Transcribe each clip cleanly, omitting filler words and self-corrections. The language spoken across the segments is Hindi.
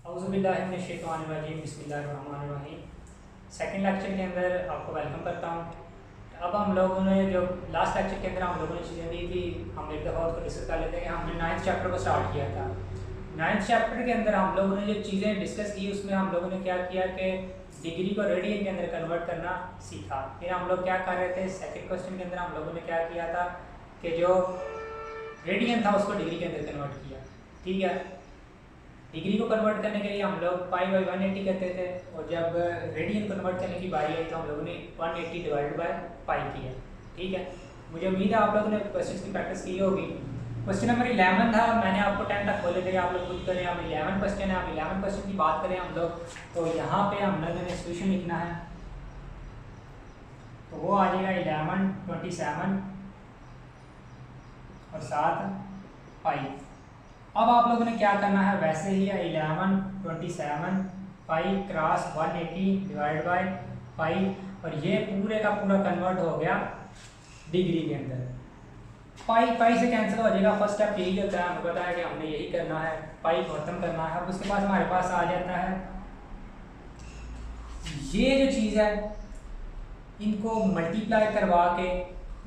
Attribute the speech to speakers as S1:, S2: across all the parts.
S1: औज़ुबिल्लाहिमिनश्शैतानिर्रजीम बिस्मिल्लाहिर्रहमानिर्रहीम। सेकंड लेक्चर के अंदर आपको वेलकम करता हूँ। अब हम लोगों ने जो लास्ट लेक्चर के अंदर हम लोगों ने चीज़ें दी थी, हम एक दफ़ा उसको डिस्कस कर लेते हैं कि हमने 9th चैप्टर को स्टार्ट किया था। 9th चैप्टर के अंदर हम लोगों ने जो चीज़ें डिस्कस की उसमें हम लोगों ने क्या किया कि डिग्री को रेडियन के अंदर कन्वर्ट करना सीखा। फिर हम लोग क्या कर रहे थे, सेकेंड क्वेश्चन के अंदर हम लोगों ने क्या किया था कि जो रेडियन था उसको डिग्री के अंदर कन्वर्ट किया। ठीक है, डिग्री को कन्वर्ट करने के लिए हम लोग पाई बाई 180 करते थे, और जब रेडियन कन्वर्ट करने की बारी आई तो हम लोगों ने 180 डिवाइड बाय पाई किया। ठीक है, मुझे उम्मीद है आप लोगों ने क्वेश्चन की प्रैक्टिस की होगी। क्वेश्चन नंबर 11 था, मैंने आपको 10 तक खोले थे, आप लोग खुद करें। अब 11 क्वेश्चन है। अब 11 क्वेश्चन की बात करें हम लोग, तो यहाँ पे हम लोगों ने सोल्यूशन लिखना है, तो वो आ जाएगा 11, 27 और 7 पाई। अब आप लोगों ने क्या करना है, वैसे ही 11, 27 पाई क्रॉस 180 डिवाइड बाय पाई, और ये पूरे का पूरा कन्वर्ट हो गया डिग्री के अंदर। पाई पाई से कैंसिल हो जाएगा। फर्स्ट स्टेप यही होता है, हमें पता है कि हमने यही करना है, पाई को खत्म करना है। अब उसके बाद हमारे पास आ जाता है ये जो चीज़ है, इनको मल्टीप्लाई करवा के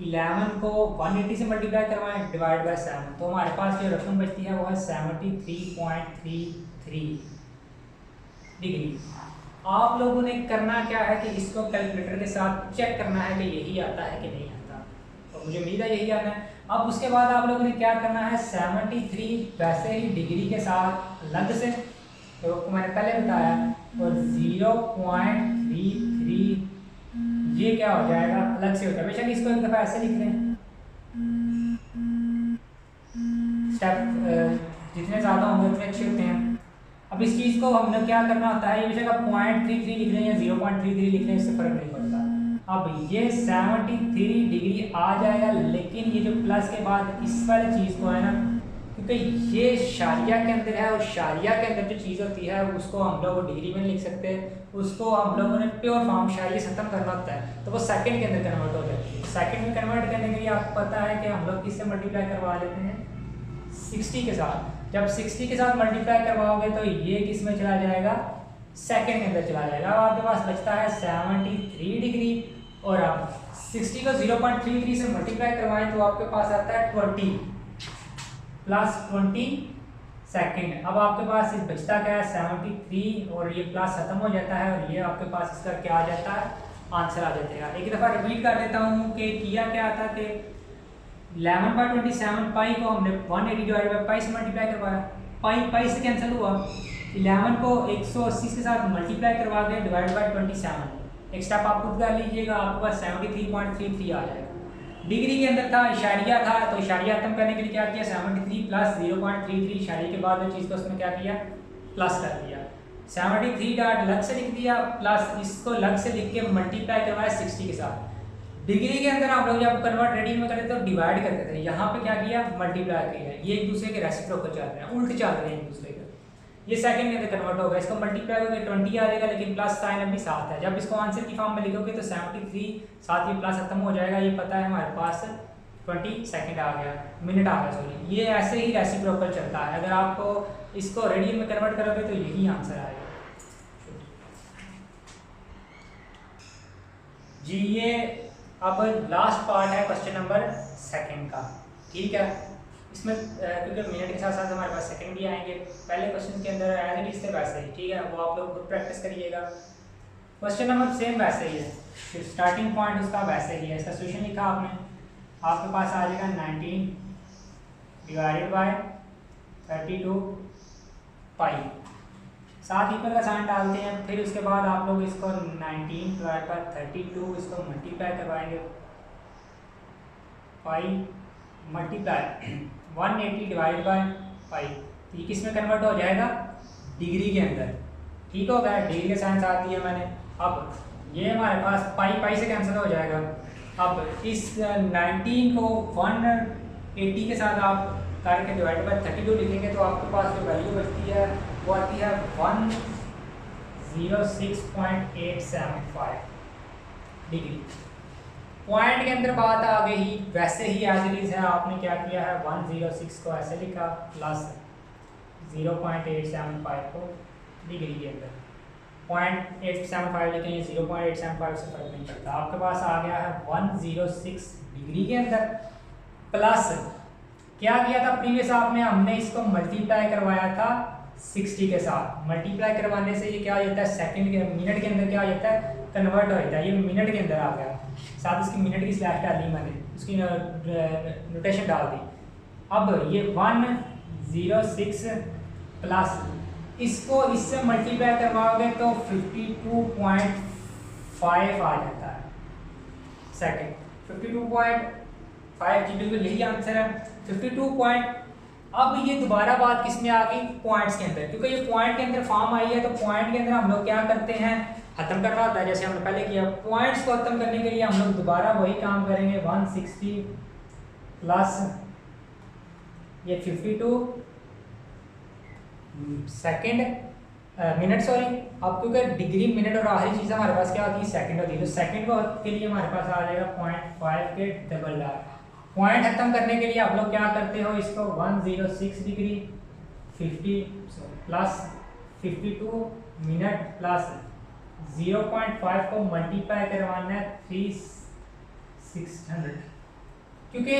S1: 11 को 180 से मल्टीप्लाई करवाएं डिवाइड बाय 7, तो हमारे पास जो रकम बचती है वो है 73.33 डिग्री। आप लोगों ने करना क्या है कि इसको कैलकुलेटर के साथ चेक करना है कि यही आता है कि नहीं आता, तो मुझे उम्मीद है यही आता है। अब उसके बाद आप लोगों ने क्या करना है, 73 वैसे ही डिग्री के साथ अलग से, तो मैंने पहले बताया, और 0.33 ये क्या हो जाएगा, अलग से हो जाएगा। बेशक इसको एक दफ़ा ऐसे लिख लें, स्टेप जितने ज़्यादा होंगे उतने अच्छे होते हैं। अब इस चीज़ को हमने क्या करना होता है, ये बेशक आप 0.33 लिख लें या 0.33 लिख लें, इससे फ़र्क नहीं पड़ता। अब ये 73 डिग्री आ जाएगा, लेकिन ये जो प्लस के बाद इस वाली चीज़ को है ना, क्योंकि ये शारिया के अंदर है, और शारिया के अंदर जो चीज़ होती है उसको हम लोग डिग्री में लिख सकते हैं, उसको हम लोगों ने प्योर फॉर्म शारिया से खत्म करना होता है, तो वो सेकंड के अंदर कन्वर्ट हो जाती है। सेकंड में कन्वर्ट करने के लिए आपको पता है कि हम लोग किससे मल्टीप्लाई करवा लेते हैं, 60 के साथ। जब 60 के साथ मल्टीप्लाई करवाओगे तो ये किस में चला जाएगा, सेकंड के अंदर चला जाएगा। अब आपके पास बचता है 73 डिग्री, और आप 60 को 0.33 से मल्टीप्लाई करवाएं तो आपके पास आता है 20 प्लस 20 सेकेंड। अब आपके पास इस बचता क्या है, 73, और ये प्लस खत्म हो जाता है, और ये आपके पास इसका क्या आ जाता है, आंसर आ जाता है। एक दफ़ा रिपीट कर देता हूँ कि किया क्या था कि 11/27 पाई को हमने 180 डिवाइड बाई पाई से मल्टीप्लाई करवाया, पाई पाई से कैंसिल हुआ, 11 को 180 के साथ मल्टीप्लाई करवा के डिवाइड बाई 27, एक स्टेप आप खुद कर लीजिएगा, आपके पास 73.33 आ जाएगा। डिग्री के अंदर था, इशारिया था, तो इशारिया खत्म करने के लिए क्या किया, 73 प्लस 0.33 इशारे के बाद जो चीज़ को उसमें क्या किया, प्लस कर दिया। 73 का अलग से लिख दिया, प्लस इसको अलग से लिख के मल्टीप्लाई करवाया 60 के साथ। डिग्री के अंदर आप लोग जब कन्वर्ट रेडियन में करते थे तो डिवाइड करते थे, यहाँ पे क्या किया, मल्टीप्लाई किया। ये एक दूसरे के रेसिप्रोकल चल रहे हैं, उल्ट चल रहे हैं एक दूसरे के। ये सेकंड के अंदर कन्वर्ट होगा, इसको मल्टीप्लाई होकर 20 आ जाएगा, लेकिन प्लस साइन अभी साथ है। जब इसको आंसर की फॉर्म में लिखोगे तो 73 साथ ये प्लस खत्म हो जाएगा, ये पता है हमारे पास 20 सेकंड आ गया, मिनट आ गया, सॉरी। ये ऐसे ही रेसिप्रोकल चलता है, अगर आपको इसको रेडियन में कन्वर्ट करोगे तो यही आंसर आएगा जी। ये अब लास्ट पार्ट है क्वेश्चन नंबर 2 का। ठीक है, इसमें क्योंकि मिनट के साथ साथ हमारे पास सेकंड भी आएंगे। पहले क्वेश्चन के अंदर एज इट इज थे वैसे ही, ठीक है, वो आप लोग खुद प्रैक्टिस करिएगा। क्वेश्चन नंबर सेम वैसे ही है, फिर स्टार्टिंग पॉइंट उसका वैसे ही है। इसका सोल्यूशन लिखा आपने, आपके पास आ जाएगा 19 डिवाइडेड बाय 32 पाई, साथ इक्वल का साइन डालते हैं। फिर उसके बाद आप लोग इसको 19 डिवाइड बाय 32 इसको मल्टीप्लाई करवाएंगे, पाई मल्टीप्लाई 180 डिवाइड बाय पाई, तो ये किस में कन्वर्ट हो जाएगा, डिग्री के अंदर। ठीक हो गया, डिग्री के साइन साथ दिया मैंने। अब ये हमारे पास पाई पाई से कैंसिल हो जाएगा। अब इस 19 को 180 के साथ आप करके डिवाइड बाय 32 लिखेंगे तो आपके पास जो वैल्यू बचती है वो आती है 106.875 डिग्री। पॉइंट के अंदर बात आ गई, वैसे ही एज इट इज है, आपने क्या किया है, 106 को ऐसे लिखा प्लस 0.875 को डिग्री के अंदर 0.875 लिखें, 0.875 से फर्क नहीं पड़ता। आपके पास आ गया है 106 डिग्री के अंदर प्लस क्या किया था प्रीवियस आपने, हमने इसको मल्टीप्लाई करवाया था 60 के साथ। मल्टीप्लाई करवाने से ये क्या हो जाता है, सेकंड के मिनट के अंदर क्या हो जाता है, कन्वर्ट हो जाता है। ये मिनट के अंदर आ गया, साथ इसकी मिनट की स्लैश डाली मैंने, उसकी नोटेशन डाल दी। अब ये 106 प्लस इसको इससे मल्टीप्लाई करवाओगे तो 52.5 आ जाता है सेकंड। 52.5 जी बिल्कुल यही आंसर है 52 अब ये दोबारा बात किस में आ गई, पॉइंट्स के अंदर, क्योंकि ये पॉइंट के अंदर फॉर्म आई है तो पॉइंट के अंदर हम लोग क्या करते हैं, खत्म करना होता है जैसे हमने पहले किया। पॉइंट्स को खत्म करने के लिए हम लोग दोबारा वही काम करेंगे, 160 प्लस ये 52 सेकंड मिनट सॉरी। अब क्योंकि डिग्री मिनट और आखिरी चीज़ हमारे पास क्या होती है, सेकंड होती है, तो सेकंड के लिए हमारे पास आ जाएगा 0.5 के डबल डाल। पॉइंट खत्म करने के लिए आप लोग क्या करते हो, इसको 106 डिग्री 50 प्लस 52 मिनट प्लस 0.5 को मल्टीप्लाई करवाना है 3600, क्योंकि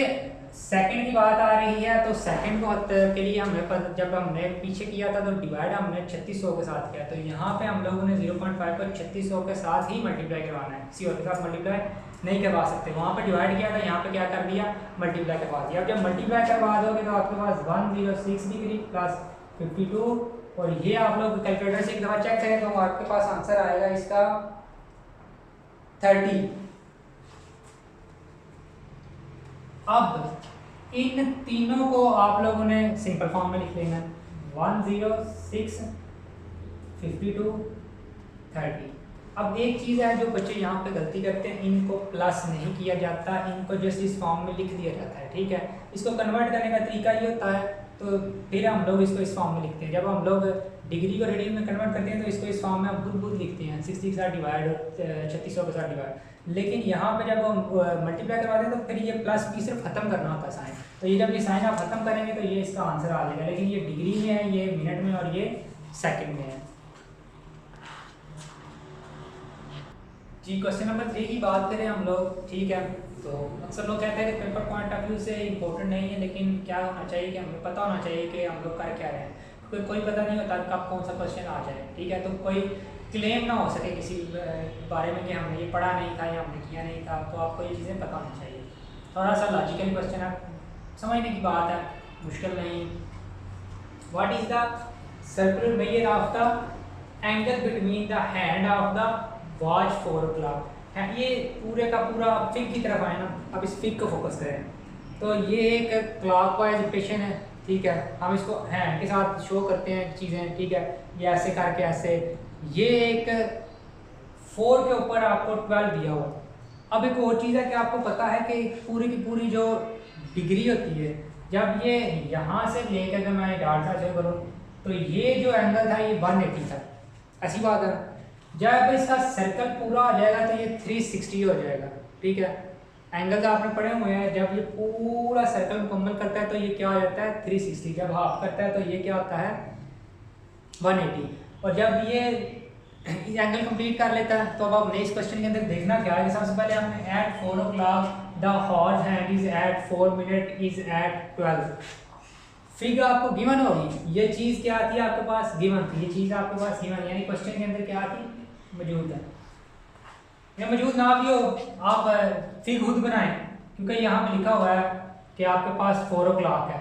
S1: सेकंड की बात आ रही है तो सेकंड को के लिए हमने जब हमने पीछे किया था तो डिवाइड हमने 3600 के साथ किया, तो यहाँ पे हम लोगों ने 0.5 को 3600 के साथ ही मल्टीप्लाई करवाना है, किसी और के साथ मल्टीप्लाई नहीं करवा सकते। वहाँ पे डिवाइड किया था, यहाँ पे क्या कर दिया, मल्टीप्लाई करवा दिया। अब जब मल्टीप्लाई करवा दोगे तो आपके पास 106 डिग्री प्लस 52, और ये आप लोग कैलकुलेटर से एक दफ़ा चेक करें तो आपके पास आंसर आएगा इसका 30। अब इन तीनों को आप लोगों ने सिंपल फॉर्म में लिख लेना, 106 52 30। अब एक चीज़ है जो बच्चे यहाँ पे गलती करते हैं, इनको प्लस नहीं किया जाता, इनको जस्ट इस फॉर्म में लिख दिया जाता है, ठीक है। इसको कन्वर्ट करने का तरीका ये होता है, तो फिर हम लोग इसको इस फॉर्म में लिखते हैं। जब हम लोग डिग्री को रेडियन में कन्वर्ट करते हैं तो इसको इस फॉर्म में हम खुद लिखते हैं, 60 के साथ डिवाइड और 3600 के साथ डिवाइड। लेकिन यहाँ पे जब हम मल्टीप्लाई करवाते हैं तो फिर ये प्लस भी सिर्फ खत्म करना होता है साइन, तो ये जब ये साइन आप खत्म करेंगे तो ये इसका आंसर आ जाएगा। लेकिन ये डिग्री में है, ये मिनट में और ये सेकंड में है। जी क्वेश्चन नंबर 3 की बात करें हम लोग, ठीक है। तो अक्सर लोग कहते हैं कि पेपर पॉइंट ऑफ व्यू से इम्पोर्टेंट नहीं है, लेकिन क्या होना चाहिए कि हमें पता होना चाहिए कि हम लोग कर क्या रहे हैं, क्योंकि कोई पता नहीं होता कब कौन सा क्वेश्चन आ जाए, ठीक है। तो कोई क्लेम ना हो सके किसी बारे में कि हमने ये पढ़ा नहीं था या हमने किया नहीं था, तो आपको ये चीज़ें पता होनी चाहिए। थोड़ा सा लॉजिकल क्वेश्चन है, समझने की बात है, मुश्किल नहीं। What is the circular measure of the angle between the hand of the watch 4 o'clock है। ये पूरे का पूरा फिग की तरफ आए ना, अब इस फिग को फोकस करें तो ये एक क्लॉकवाइज रोटेशन है, ठीक है। हम इसको हैंड के साथ शो करते हैं चीज़ें, ठीक है, ये ऐसे करके ऐसे। ये एक 4 के ऊपर आपको 12 दिया हुआ। अब एक और चीज़ है कि आपको पता है कि पूरी की पूरी जो डिग्री होती है, जब ये यहाँ से लेकर अगर मैं डाटा से करूँ तो ये जो एंगल था ये 180 था, ऐसी बात है। जब इसका सर्कल पूरा हो जाएगा तो ये 360 हो जाएगा, ठीक है। एंगल आपने पढ़े हुए हैं, जब ये पूरा सर्कल मुकम्मल करता है तो ये क्या हो जाता है 360, जब हाफ करता है तो ये क्या होता है 180। और जब ये एंगल कंप्लीट कर लेता है तो अब आपने इस क्वेश्चन के अंदर देखना क्या है। सबसे पहले हमने at 4 o'clock the hours hand is at 4 minute is at 12। Fig आपको गिवन होगी, ये चीज़ क्या आती है आपके पास, गिवन थी, ये चीज़ आपके पास गिवन, यानी क्वेश्चन के अंदर क्या आती मौजूद है। या मौजूद ना भी हो आप फिग खुद बनाएं, क्योंकि यहाँ पे लिखा हुआ है कि आपके पास 4 o'clock है,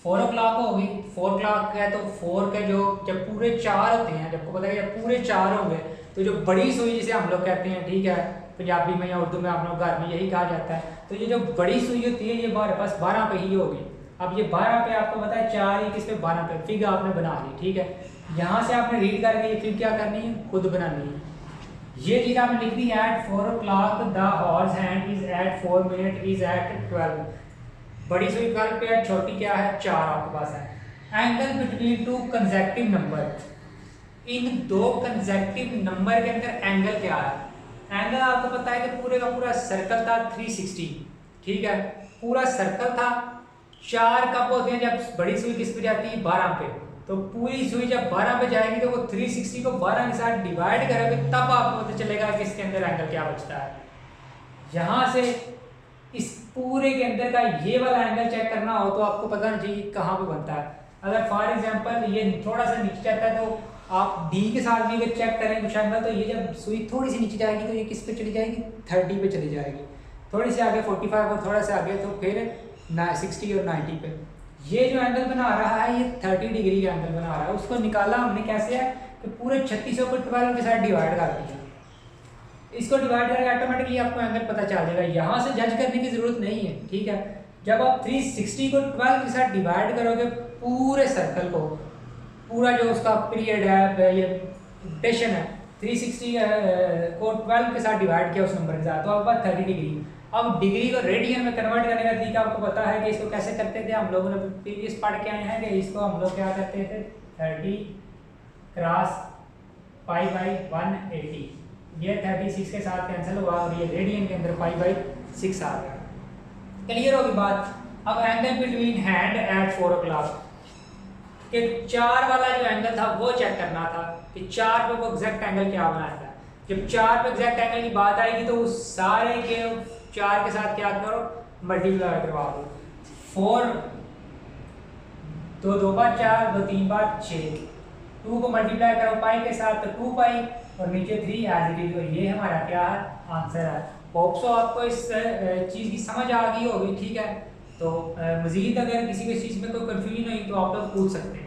S1: 4 o'clock होगी, 4 o'clock है तो 4 के जो जब पूरे 4 होते हैं, जब को पता है जब पूरे 4 होंगे तो जो बड़ी सुई जिसे हम लोग कहते हैं, ठीक है, पंजाबी में या उर्दू में आप लोग घर में यही कहा जाता है, तो ये जो बड़ी सुई होती है ये हमारे पास 12 पे ही होगी। अब ये 12 पे आपको पता है 4 ही किस पे 12 पे फिग आपने बना ली, ठीक है। यहाँ से आपने रीड करके ये फिग क्या करनी है, खुद बनानी है। ये चीज़ आपने लिख दी at 4 o'clock the hours hand is at 4 minute is at 12। बड़ी सुई 12 पे है, छोटी क्या है 4 आपके पास है। Angle between two consecutive number, इन दो कंसेक्टिव नंबर के अंदर एंगल क्या है। एंगल आपको पता है कि पूरे का पूरा सर्कल था 360, ठीक है, पूरा सर्कल था। 4 कब होते हैं जब बड़ी सुई किस पे जाती है 12 पे, तो पूरी सुई जब 12 पे जाएगी तो वो 360 को 12 के साथ डिवाइड करोगे तब आपको पता चलेगा कि इसके अंदर एंगल क्या बचता है। यहाँ से इस पूरे के अंदर का ये वाला एंगल चेक करना हो तो आपको पता नहीं चाहिए कहाँ पे बनता है। अगर फॉर एग्जांपल ये थोड़ा सा नीचे जाता है तो आप डी के साथ भी अगर चेक करें कुछ एंगल तो ये जब सुई थोड़ी सी नीचे जाएगी तो ये किस पे चली जाएगी, 30 पे चली जाएगी। थोड़ी सी आगे 45 और थोड़ा सा आगे तो फिर 60 और 90 पे। ये जो एंगल बना रहा है ये 30 डिग्री का एंगल बना रहा है। उसको निकाला हमने कैसे है कि पूरे 3600 को 12 के साथ डिवाइड कर दिया। इसको डिवाइड करके ऑटोमेटिकली आपको एंगल पता चल जाएगा। यहाँ से जज करने की जरूरत नहीं है, ठीक है। जब आप 360 को 12 के साथ डिवाइड करोगे पूरे सर्कल को, पूरा जो उसका पीरियड है ये रोटेशन है 360 को 12 के साथ डिवाइड किया उस नंबर के साथ तो आपके पास 30 डिग्री। अब डिग्री को रेडियन में कन्वर्ट करने का तरीका आपको पता है कि इसको कैसे करते थे। हम लोगों ने प्रीवियस पढ़ के आए हैं कि इसको हम लोग क्या करते थे 30 क्रॉस पाई बाई 180, ये 36 के साथ कैंसिल हुआ और ये रेडियन के अंदर पाई बाई 6 आ गया। क्लियर होगी बात। अब angle between hand eight 4 o'clock कि 4 वाला जो एंगल था वो चेक करना था कि 4 पे वो एग्जैक्ट एंगल क्या बनाया था। जब 4 पे एग्जैक्ट एंगल की बात आएगी तो उस सारे के 4 के साथ क्या करो मल्टीप्लाई करवा दो। 4 2 बार 4 2 3 बार 6, 2 को मल्टीप्लाई करो पाई के साथ तो 2 पाई और नीचे 3 एज इट इज। ये हमारा क्या है आंसर है। होप सो आपको इस चीज़ की समझ आ गई होगी, ठीक है। तो मज़ीद अगर किसी भी चीज़ में कोई कंफ्यूजन हुई तो आप लोग पूछ सकते हैं।